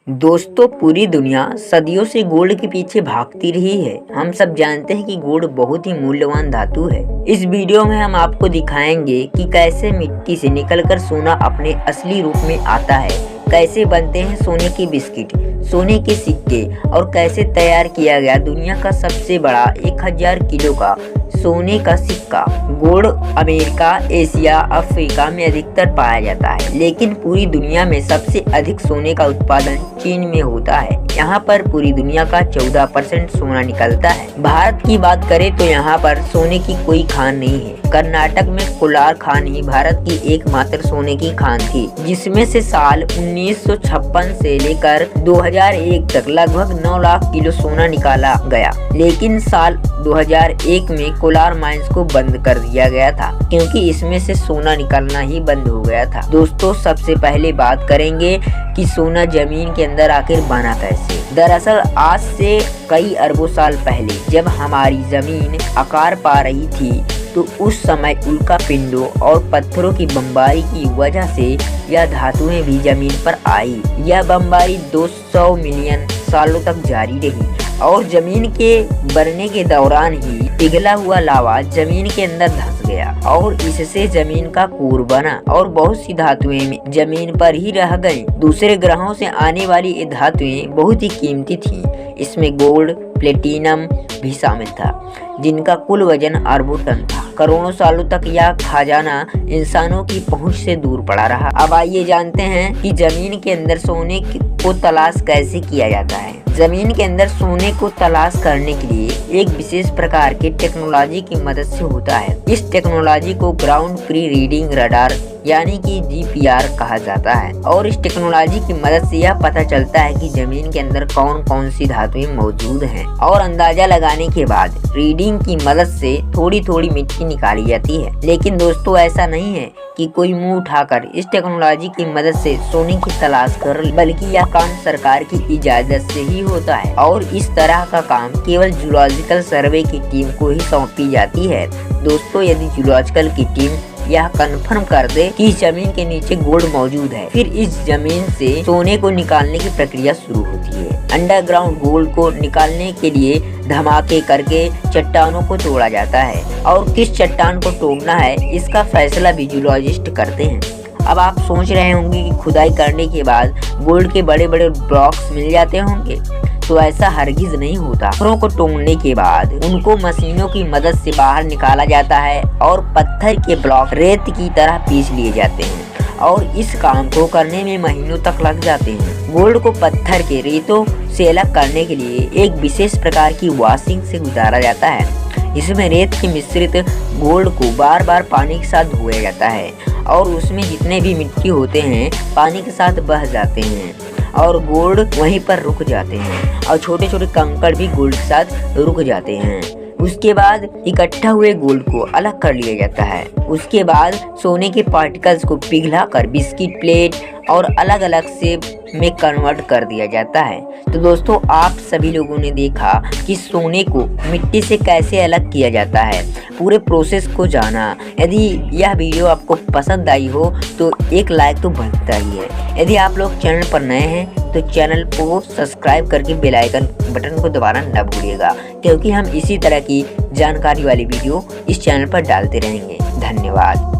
दोस्तों, पूरी दुनिया सदियों से गोल्ड के पीछे भागती रही है। हम सब जानते हैं कि गोल्ड बहुत ही मूल्यवान धातु है। इस वीडियो में हम आपको दिखाएंगे कि कैसे मिट्टी से निकलकर सोना अपने असली रूप में आता है, कैसे बनते हैं सोने के बिस्किट, सोने के सिक्के और कैसे तैयार किया गया दुनिया का सबसे बड़ा 1000 किलो का सोने का सिक्का। गोल्ड अमेरिका, एशिया, अफ्रीका में अधिकतर पाया जाता है, लेकिन पूरी दुनिया में सबसे अधिक सोने का उत्पादन चीन में होता है। यहाँ पर पूरी दुनिया का 14% सोना निकलता है। भारत की बात करें तो यहाँ पर सोने की कोई खान नहीं है। कर्नाटक में कोलार खान ही भारत की एकमात्र सोने की खान थी, जिसमें से साल 1956 से लेकर 2001 तक लगभग 9 लाख किलो सोना निकाला गया। लेकिन साल 2001 में कोलार माइंस को बंद कर दिया गया था, क्योंकि इसमें से सोना निकलना ही बंद हो गया था। दोस्तों, सबसे पहले बात करेंगे कि सोना जमीन के अंदर आखिर बना कैसे। दरअसल आज से कई अरबों साल पहले जब हमारी जमीन आकार पा रही थी, तो उस समय उल्का पिंडों और पत्थरों की बमबारी की वजह से यह धातुएं भी जमीन पर आई। यह बमबारी 200 मिलियन सालों तक जारी रही और जमीन के बनने के दौरान ही पिघला हुआ लावा जमीन के अंदर धंस गया और इससे जमीन का कोर बना और बहुत सी धातुएं जमीन पर ही रह गईं। दूसरे ग्रहों से आने वाली ये धातुएं बहुत ही कीमती थीं। इसमें गोल्ड, प्लेटिनम भी शामिल था, जिनका कुल वजन अरबों टन था। करोड़ों सालों तक यह खजाना इंसानों की पहुंच से दूर पड़ा रहा। अब आइए जानते हैं कि जमीन के अंदर सोने को तलाश कैसे किया जाता है। जमीन के अंदर सोने को तलाश करने के लिए एक विशेष प्रकार की टेक्नोलॉजी की मदद से होता है। इस टेक्नोलॉजी को ग्राउंड फ्री रीडिंग रडार यानी कि GPR कहा जाता है और इस टेक्नोलॉजी की मदद से यह पता चलता है कि जमीन के अंदर कौन कौन सी धातुएं मौजूद हैं और अंदाजा लगाने के बाद रीडिंग की मदद से थोड़ी थोड़ी मिट्टी निकाली जाती है। लेकिन दोस्तों, ऐसा नहीं है कि कोई मुंह उठाकर इस टेक्नोलॉजी की मदद से सोने की तलाश कर, बल्कि यह काम सरकार की इजाजत से ही होता है और इस तरह का काम केवल जूलॉजिकल सर्वे की टीम को ही सौंपी जाती है। दोस्तों, यदि जूलॉजिकल की टीम यह कन्फर्म कर दे कि जमीन के नीचे गोल्ड मौजूद है, फिर इस जमीन से सोने को निकालने की प्रक्रिया शुरू होती है। अंडरग्राउंड गोल्ड को निकालने के लिए धमाके करके चट्टानों को तोड़ा जाता है और किस चट्टान को तोड़ना है इसका फैसला भी जूलॉजिस्ट करते हैं। अब आप सोच रहे होंगे कि खुदाई करने के बाद गोल्ड के बड़े बड़े ब्लॉक्स मिल जाते होंगे, तो ऐसा हरगिज नहीं होता। पत्थरों को तोड़ने के बाद उनको मशीनों की मदद से बाहर निकाला जाता है और पत्थर के ब्लॉक रेत की तरह पीस लिए जाते हैं और इस काम को करने में महीनों तक लग जाते हैं। गोल्ड को पत्थर के रेतों से अलग करने के लिए एक विशेष प्रकार की वॉशिंग से गुजारा जाता है। इसमें रेत के मिश्रित गोल्ड को बार बार पानी के साथ धोया जाता है और उसमें जितने भी मिट्टी होते हैं पानी के साथ बह जाते हैं और गोल्ड वहीं पर रुक जाते हैं और छोटे छोटे कंकड़ भी गोल्ड के साथ रुक जाते हैं। उसके बाद इकट्ठा हुए गोल्ड को अलग कर लिया जाता है। उसके बाद सोने के पार्टिकल्स को पिघला कर बिस्किट प्लेट और अलग अलग शेप में कन्वर्ट कर दिया जाता है। तो दोस्तों, आप सभी लोगों ने देखा कि सोने को मिट्टी से कैसे अलग किया जाता है, पूरे प्रोसेस को जाना। यदि यह वीडियो आपको पसंद आई हो तो एक लाइक तो बनता ही है। यदि आप लोग चैनल पर नए हैं तो चैनल को सब्सक्राइब करके बेल आइकन बटन को दबाना न भूलिएगा, क्योंकि हम इसी तरह की जानकारी वाली वीडियो इस चैनल पर डालते रहेंगे। धन्यवाद।